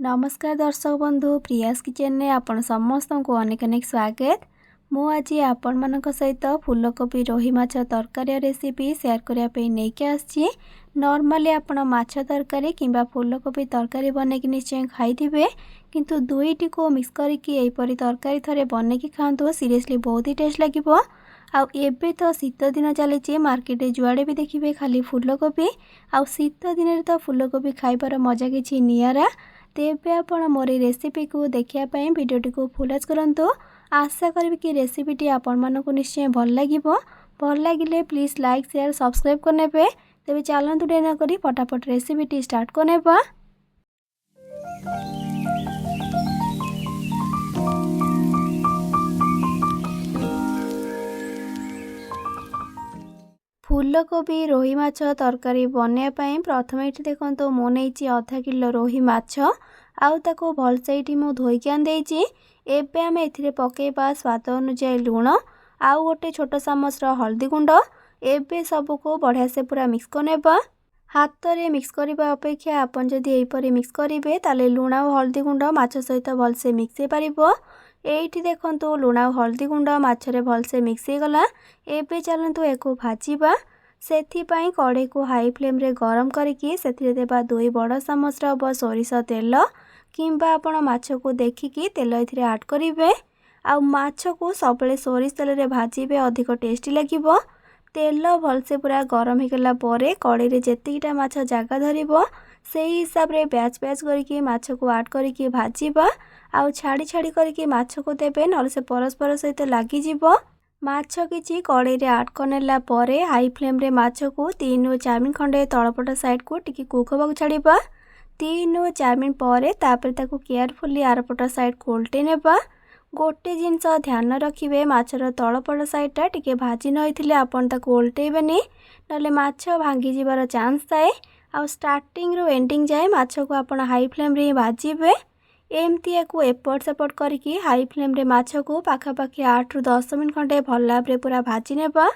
नमस्कार दर्शक बंधु प्रियास किचन ने आपण समस्त को अनेक अनेक स्वागत। मु आज आपण मानक सहित फूलकोबी रोही माछ तरकारी रेसिपी शेयर करने नहीं आसी। नॉर्मली आपण माछ तरकारी किंबा फूलकोबी तरकारी बनैकी निश्चय खाई किंतु दुईटी को मिक्स करके यहीपरी तरकारी थरे बनैकी खातु सीरियसली बहुत ही टेस्ट लगे। आबे तो शीत दिन चली मार्केट जुआड़े भी देखिए खाली फूलकोबी आउ शीत दिन तो फूलकोबी खाइबार मजा किछि नियारा। तेबे आपण मोर रेसिपी को देखिया वीडियोटी को फुल करंतु। आशा करी कि रेसिपीटी आपण मानकु निश्चय भल लगिले प्लीज लाइक शेयर सब्सक्राइब करने पे। तेबे चलंतु डेना करी फटाफट रेसिपीटी स्टार्ट करनेबा। फूलकोबी रोही माछ तरकारी बनवाई प्रथम ये देखो मु नहीं आधा किलो रोही माछ आउ ताको भलसे ये मुझे धोईकी आनी। एबे आम ए पकेबा स्वाद अनुसार लुण आउ गोटे छोट चामच हल्दी गुंड। एबे सबको बढ़िया से पूरा मिक्स करनेबा। हाथ रे मिक्स करने अपेक्षा आपन जदि एहीपरि मिक्स करेंगे ताले लुण और हल्दी गुंड माछ सहित भलसे मिक्स हो पारिबो। एठी देखंतु लुण और हल्दी गुंड माछरे भलसे मिक्स हो गला। एबे चलंतु एको भाजीबा। सेथिपाई कड़े को हाई फ्लेम रे गरम करके सेथिरे देबा 2 बड़ चामच हब सोरिष तेल किंबा आपण माछ को देखिकी तेल एथिरे ऐड करिवे। आ माछ को सबले सोरिष तेल रे भाजीबे अधिक टेस्टी लागिबो। तेल भलसे पूरा गरम हो गला परे कड़े रे जेतिटा माछ जागा धरिबो सेही हिसाब रे ब्याच ब्याच करके माछ को ऐड करके भाजीबा। आ छाड़ी छाड़ी करके माछ को देबे नले से परस्पर सहित लागी जिवो। माछ किछि कड़े रे ऐड करनेला परे हाई फ्लेम रे माछ को 3 ରୁ 4 मिनट खंडे तळपट साइड को टिके कुक होबाक छाड़ीबा। 3 ରୁ 4 मिनट परे तापर ताको केयरफुली आरपट साइड को उल्टे नेबा। गोटे जिनस ध्यान रखिबे माछर तळपट साइडटा टिके भाजी नइथिले आपण ताको उल्टेबेनी नले माछ भांगी जिबार चांस थाए। आ स्टार्टिंग रो एंडिंग जाए माछ को आपण हाई फ्लेम रे भाजीबे। एमती को एपट सेपट करके हाई फ्लेम रे माछ को पाखापाखि 8 ରୁ 10 मिनट खंडे भल भाव पूरा भाजी नेबा।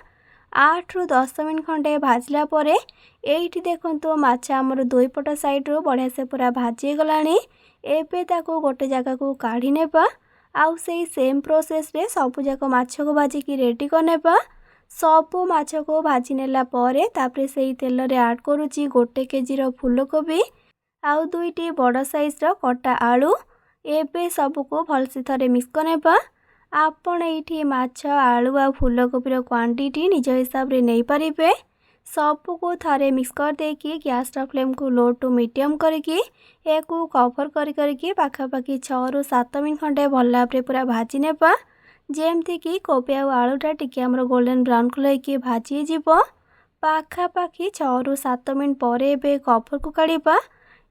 8 ରୁ 10 मिनट खंडे भाजला परे एठी देखंतु माछ हमर दुई पट साइड रो बढ़िया से पूरा भाजी गलानी। एबे ताको गोटे जगह को काढ़ी नेबा। आउ सेही सेम प्रोसेस रे सब जाक माछ को भाजी की रेडी करनेबा। सब माछ को भाजी नेला परे तापरे सेही तेल रे ऐड करूची 1 केजी रो फूलकोबी आउ 2टी बड़ साइज रो कटा आलू। एबे सबको भलसे थरे मिक्स करनेबा। आपण एठी माछ आलू आ फूलकोबी रो क्वांटिटी निज हिसाब रे नै परिबे। सबको थरे मिक्स कर देकी गैस रो फ्लेम को लो टू मीडियम करके एको कवर करके पाखापाखि 6 ରୁ 7 मिनट खंडे भल भाव पूरा भाजी नेबा। जेमती कि कोबी आ आलूटा टिके हमर गोल्डन ब्राउन कलर के भाजी जिवो। पाखापाखि 6 ରୁ 7 मिनट परे एबे कवर को काढ़ीबा।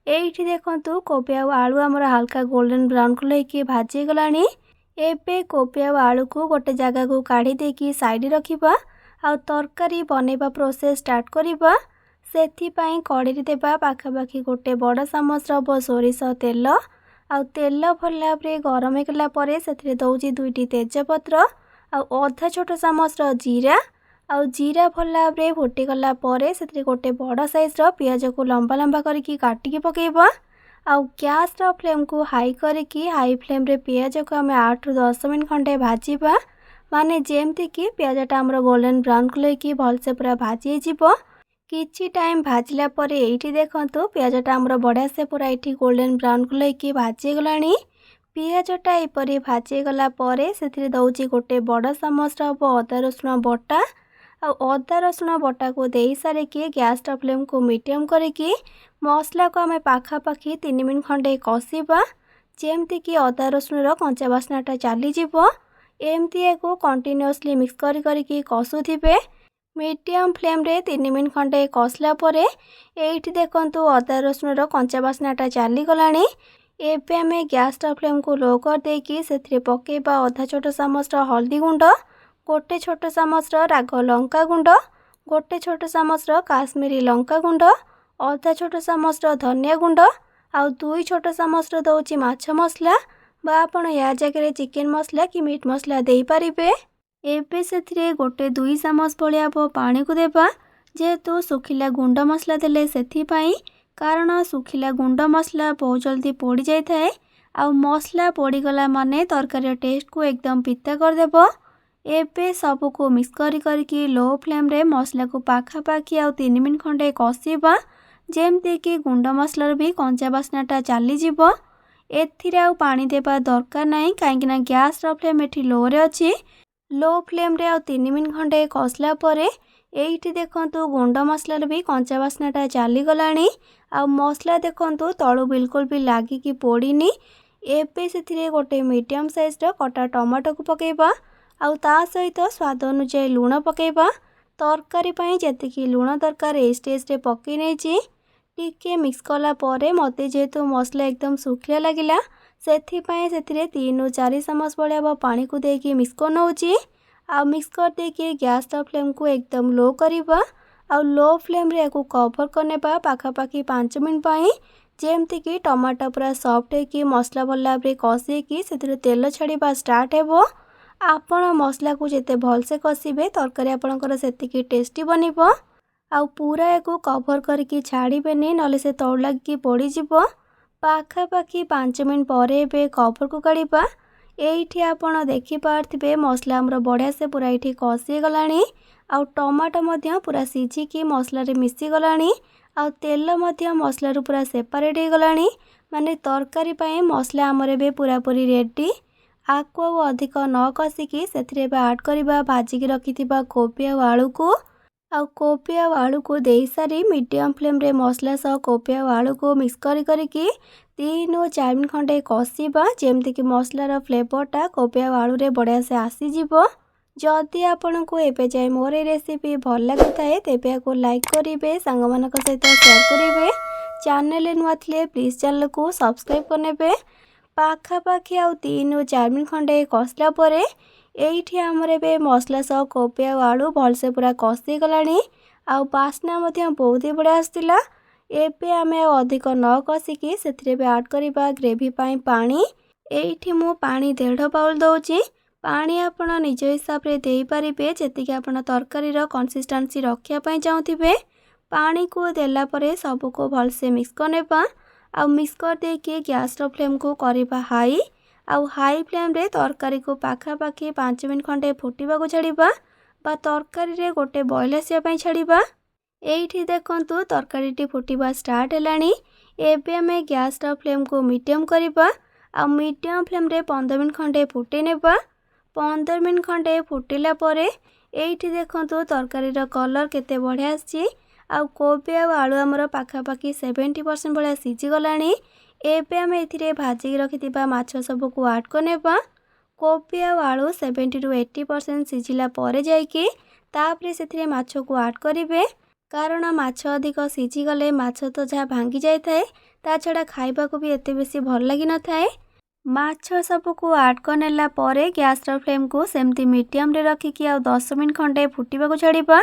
एठी देखंतु कोबी आ आलू हमर हल्का गोल्डन ब्राउन कलर के भाजी गलानी। एबे कोबी आ आलू को गोटे जगह को काढ़ी देकी साइड रखिबा। आ तरकारी बनेबा प्रोसेस स्टार्ट करिबा। सेथिपाई कड़े देबा पाखापाखि 1 बड़ चामच हब सोरिष तेल। आ तेल भल भाव गरम होगला परे सेथिरे दउची 2टी तेजपत्र आ आधा छोट चामच जीरा। आ जीरा भल भाव फुटी गला परे सेथिरे 1 बड़ साइज पियाज को लंबा लंबा करके काटिकी पकेबा। आ गैस रो फ्लेम को हाई करके हाई फ्लेम रे पियाज को हमें 8 ରୁ 10 मिनट खंडे भाजीबा। माने जेमती कि पियाजटा हमर गोल्डन ब्राउन कलर की भलसे पूरा भाजी जिवो। किछि टाइम भाजला परे एठी देखंतु पियाजटा हमर बढ़िया से पूरा एठी गोल्डन ब्राउन कलर की भाजी गलानी। पियाजटा एपरी भाजी गला परे सेथिरे दउची 1 बड़ चामच हब अदा रसुण बटा। आ अदा रसुण बटा को दे सारे के गैस रो फ्लेम को मीडियम करके मसला को हमें पाखापाखि 3 मिनट खंडे कषिबा। जेमती कि अदा रसुण रो कंचा बास्नाटा चली जिवो। एमती को कंटिन्यूअसली मिक्स करके कषुथिबे। मीडियम फ्लेम रे 3 मिनट खंडे कषला परे एठी देखंतु अदा रसुण रो कंचा बास्नाटा चली गलानी। एबे हमें गैस रो फ्लेम को लो कर देकी सेथिरे पकेबा आधा छोट चामच हल्दी गुंड, 1 छोट चामच राग लंका गुंड, 1 छोट चामच काश्मीरी लंका गुंड, आधा छोट चामच धनिया गुंड आउ 2 छोट चामच दउची माछ मसला बा आपण या जगह चिकन मसला कि मीट मसला दे पारिबे। एबे सेथिरे 1-2 चामच भलिया पानी को देबा। जेहेतु सुखिला गुंड मसला देले सेथिपाई कारण सुखिला गुंड मसला बहुत जल्दी पोड़ी जाए आउ मसला पोड़ीगला माने तरकारी टेस्ट को एकदम पिता करदेव। एबे सबको मिक्स करके लो फ्लेम रे मसला को पाखापाखि आउ 3 मिनट खंडे कषिबा जेमती कि गुंड मसलार भी कंचा बास्नाटा चलीज। एथिरे आउ पानी देबा दरकार नहीं कहीं गैस फ्लेम एठी लो रे अच्छी। लो फ्लेम रे आउ 3 मिनट खंडे कषला परे एइठी देखंतु गुंड मसलार भी कंचा बास्नाटा चलीगलानी आउ मसला देखंतु तळु बिल्कुल भी लागिकी पोड़ीनी। एबे सेथिरे गोटे मीडियम साइज रो कटा टमाटो को पकेबा आउ ता सहित स्वाद अनुसार लुण पकेबा। तरकारी पई जेतिकी लुण दरकार ए स्टेज रे पकई नेछि। टिके मिक्स कला परे मते जेहेतु मसला एकदम सुखिया लागिला सेथिपाई सेथिरे 3 ରୁ 4 चामच भलिया पानी को देकी मिक्स कर नउछि। आ मिक्स कर देकी गैस फ्लेम को एकदम लो करिबा आउ लो फ्लेम रे को कवर करनेबा पाखापाखि 5 मिनट पाई जेमती कि टमाटो पूरा सॉफ्ट है मसला भल भाव कषिकी से तेल छाड़ा स्टार्ट हेबो। आपण मसला को जिते भलसे कषिबे तरकारी आपणकर सेतिकी टेस्टी बनिबो। आउ पूरा एको कवर करके छाड़बेनि नले से तौल लगी पोड़ी जीवो। पाखापाखि 5 मिनट पर एबे कवर को काढ़ा। एइठी आपण देखि पारथिबे मसला हमर बढ़िया से पूरा एठी कषि गलानी आउ टमाटो मध्य पूरा सिझिकी मसला रे मिसी गलानी आउ तेल मध्य मसला रू पूरा सेपरेट हो गलानी। माने तरकारी पई मसला हमर एबे पूरा पूरी रेडी। आकु आउ अधिक न कषिकी सेथिरे एबे ऐड करबा भाजिकी रखिथिबा कोबी आउ आलू को। आउ कोबी आउ आलू को देई सारी मीडियम फ्लेम रे मसला सह कोबी आउ आलू को मिक्स करके 3 ରୁ 4 मिनट खंडे कषिबा जेमती कि मसलार फ्लेवरटा कोबी आउ आलू रे बढ़िया से आसीजिवो। जदि आपको एबे जाए मोर रेसिपी भल लगी थाए तेबे आपको लाइक करेंगे सांग मानक सहित शेयर करेंगे। चैनल नुआ थे प्लीज चैनल को सब्सक्राइब करने। पाखापाखि आउ 3 ରୁ 4 मिनट खंडे कषला परे एइठी हमर एबे मसला सह कोबी आउ आलू भलसे पूरा कषि गलानी आउ बास्ना मध्य बहुत ही बढ़िया आसतिला। एबे आमे अधिक न कषिकी सेथिरे ऐड करबा ग्रेवी पाई पानी। एइठी मु पानी 1.5 बाउल दउची। पानी आपण निज हिसाब रे देई परिबे जेतिके आपण तरकारी रो कंसिस्टेंसी रखिया पई चाहुथिबे। पानी को देला परे सबको भलसे मिक्स करनेबा आउ मिक्स कर देके गैस रो फ्लेम को करबा हाई आउ हाई फ्लेम रे तरकारी को पाखापाखि 5 मिनट खंडे फुटिबा को छाड़िबा बा तरकारी रे गोटे बॉयल आसिया पई छाड़िबा। एइठी देखंतु तरकारीटी फुटिबा स्टार्ट हेलानी। एबे हमें गैस रो फ्लेम को मीडियम करबा आउ मीडियम फ्लेम रे 15 मिनट खंडे फुटे नेबा। 15 मिनट खंडे फुटिला परे एइठी देखंतु तरकारी रो कलर केते बढ़िया आछि आउ कोबी आउ आलू हमर पाखापाखि 70% भलिया सिझी गलानी। एबे हमें एथिरे भाजी रखिथिबा माछ सब को ऐड करनेबा। कोबी आउ आलू 70 ରୁ 80% सिझिला परे जाइकी तापरे सेथिरे माछ को ऐड करिवे। कारण माछ अधिक सिझी गले माछ तो जहाँ भांगी जाए ता छड़ा खाइबा को भी एते बेसी भल लगी न थाए। माछ सब को ऐड करनेला परे गैस रो फ्लेम को सेमती मीडियम रे रखिकी आउ 10 मिनट खंडे फुटिबा को छाड़िबा।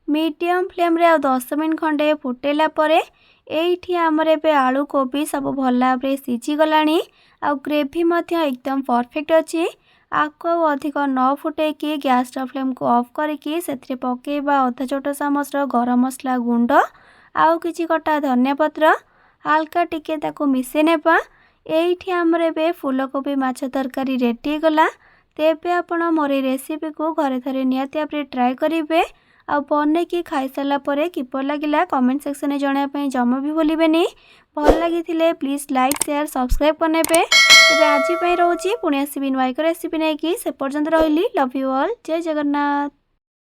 मीडियम फ्लेम रे आउ 10 मिनट खंडे फुटेला परे एइठी हमर एबे आलू कोबी सब भल भाबरे सिझी गलानी आउ ग्रेवी मध्य एकदम परफेक्ट अछि। आकु अधिक न फुटेकी गैस रो फ्लेम को ऑफ करके सेथिरे पकेबा आधा छोटा चामच रो गरम मसला गुंड आउ किछि कटा धनिया पत्र हल्का टिके ताको मिसे नेबा। एइठी हमर एबे फूलकोबी माछ तरकारी रेडी गला। तेबे आपण मोर रेसिपी को घरे थरे नियति आपरे ट्राई करिवे आ बने की खाई सारा परे किपर लागिला कमेंट सेक्शन में जणाया पई जमा भी भूलिबेनी। भल लागिथिले प्लीज लाइक शेयर सब्सक्राइब करनेबे। तेबे आजि पई रहउची पुणी आसीबी नुआ एक रेसिपी नै कि से पर्यंत रहिली। Love you all. जय जगन्नाथ।